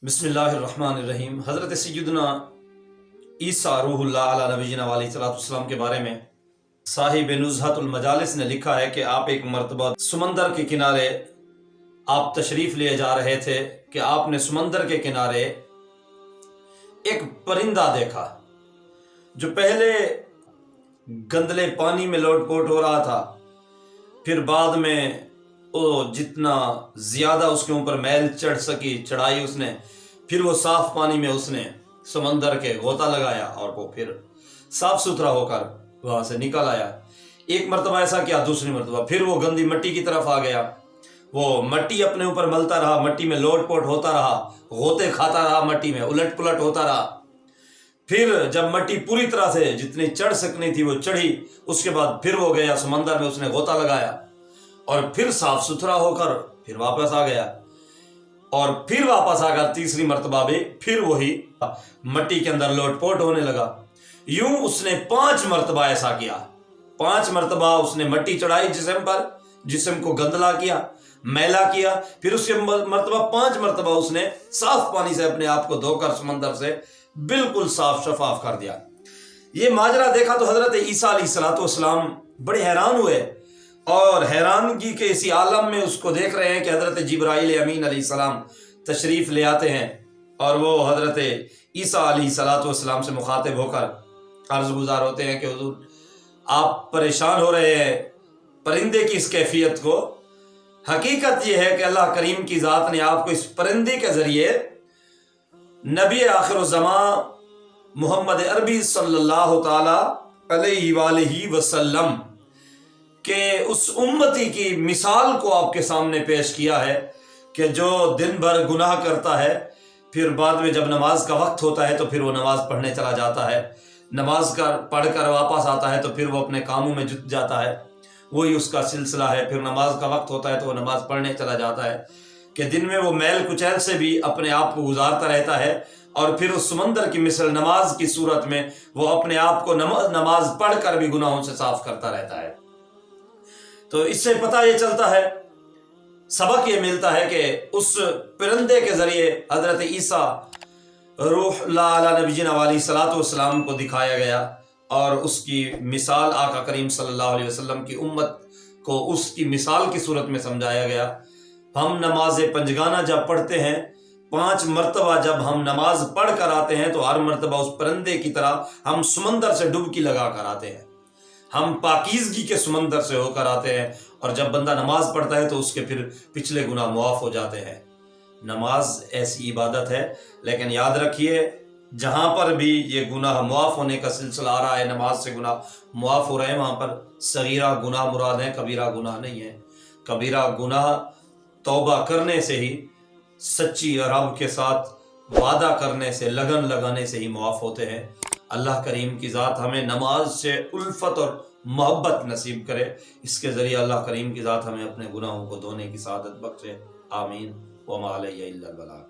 بسم اللہ الرحمن الرحیم۔ حضرت سیدنا عیسیٰ روح اللہ علیہ نبینا علیہ السلام کے بارے میں صاحب نزہۃ المجالس نے لکھا ہے کہ آپ ایک مرتبہ سمندر کے کنارے آپ تشریف لیے جا رہے تھے کہ آپ نے سمندر کے کنارے ایک پرندہ دیکھا جو پہلے گندلے پانی میں لوٹ پوٹ ہو رہا تھا، پھر بعد میں وہ جتنا زیادہ اس کے اوپر میل چڑھ سکی چڑھائی اس نے، پھر وہ صاف پانی میں اس نے سمندر کے غوطہ لگایا اور وہ پھر صاف ستھرا ہو کر وہاں سے نکل آیا۔ ایک مرتبہ ایسا کیا، دوسری مرتبہ پھر وہ گندی مٹی کی طرف آ گیا، وہ مٹی اپنے اوپر ملتا رہا، مٹی میں لوٹ پوٹ ہوتا رہا، غوطے کھاتا رہا، مٹی میں الٹ پلٹ ہوتا رہا۔ پھر جب مٹی پوری طرح سے جتنی چڑھ سکنی تھی وہ چڑھی، اس کے بعد پھر وہ گیا سمندر میں، اس نے غوطہ لگایا اور پھر صاف ستھرا ہو کر پھر واپس آ گیا، اور پھر واپس آ کر تیسری مرتبہ بھی پھر وہی مٹی کے اندر لوٹ پوٹ ہونے لگا۔ یوں اس نے 5 مرتبہ ایسا کیا، 5 مرتبہ اس نے مٹی چڑھائی جسم پر، جسم کو گندلا کیا، میلا کیا، پھر اس کے مرتبہ 5 مرتبہ اس نے صاف پانی سے اپنے آپ کو دھو کر سمندر سے بالکل صاف شفاف کر دیا۔ یہ ماجرا دیکھا تو حضرت عیسیٰ علیہ السلام بڑے حیران ہوئے، اور حیرانگی کے اسی عالم میں اس کو دیکھ رہے ہیں کہ حضرت جبرائیل امین علیہ السلام تشریف لے آتے ہیں، اور وہ حضرت عیسیٰ علیہ السلام سے مخاطب ہو کر عرض گزار ہوتے ہیں کہ حضور آپ پریشان ہو رہے ہیں پرندے کی اس کیفیت کو۔ حقیقت یہ ہے کہ اللہ کریم کی ذات نے آپ کو اس پرندے کے ذریعے نبی آخر الزمان محمد عربی صلی اللہ تعالی علیہ وآلہ وسلم کہ اس امتی کی مثال کو آپ کے سامنے پیش کیا ہے کہ جو دن بھر گناہ کرتا ہے، پھر بعد میں جب نماز کا وقت ہوتا ہے تو پھر وہ نماز پڑھنے چلا جاتا ہے، نماز پڑھ کر واپس آتا ہے تو پھر وہ اپنے کاموں میں جت جاتا ہے، وہی اس کا سلسلہ ہے۔ پھر نماز کا وقت ہوتا ہے تو وہ نماز پڑھنے چلا جاتا ہے، کہ دن میں وہ میل کچیل سے بھی اپنے آپ کو گزارتا رہتا ہے، اور پھر اس سمندر کی مثل نماز کی صورت میں وہ اپنے آپ کو نماز پڑھ کر بھی گناہوں سے صاف کرتا رہتا ہے۔ تو اس سے پتہ یہ چلتا ہے، سبق یہ ملتا ہے کہ اس پرندے کے ذریعے حضرت عیسیٰ روح اللہ علیہ نبینا علیہ السلام کو دکھایا گیا، اور اس کی مثال آقا کریم صلی اللہ علیہ وسلم کی امت کو اس کی مثال کی صورت میں سمجھایا گیا۔ ہم نماز پنجگانہ جب پڑھتے ہیں، 5 مرتبہ جب ہم نماز پڑھ کر آتے ہیں تو ہر مرتبہ اس پرندے کی طرح ہم سمندر سے ڈبکی لگا کر آتے ہیں، ہم پاکیزگی کے سمندر سے ہو کر آتے ہیں، اور جب بندہ نماز پڑھتا ہے تو اس کے پھر پچھلے گناہ معاف ہو جاتے ہیں۔ نماز ایسی عبادت ہے، لیکن یاد رکھیے جہاں پر بھی یہ گناہ معاف ہونے کا سلسلہ آ رہا ہے، نماز سے گناہ معاف ہو رہے ہیں، وہاں پر صغیرہ گناہ مراد ہے، کبیرہ گناہ نہیں ہے۔ کبیرہ گناہ توبہ کرنے سے ہی، سچی رب کے ساتھ وعدہ کرنے سے، لگن لگانے سے ہی معاف ہوتے ہیں۔ اللہ کریم کی ذات ہمیں نماز سے الفت اور محبت نصیب کرے، اس کے ذریعے اللہ کریم کی ذات ہمیں اپنے گناہوں کو دھونے کی سعادت بخشے، آمین۔ وما علیہ الا البلاغ۔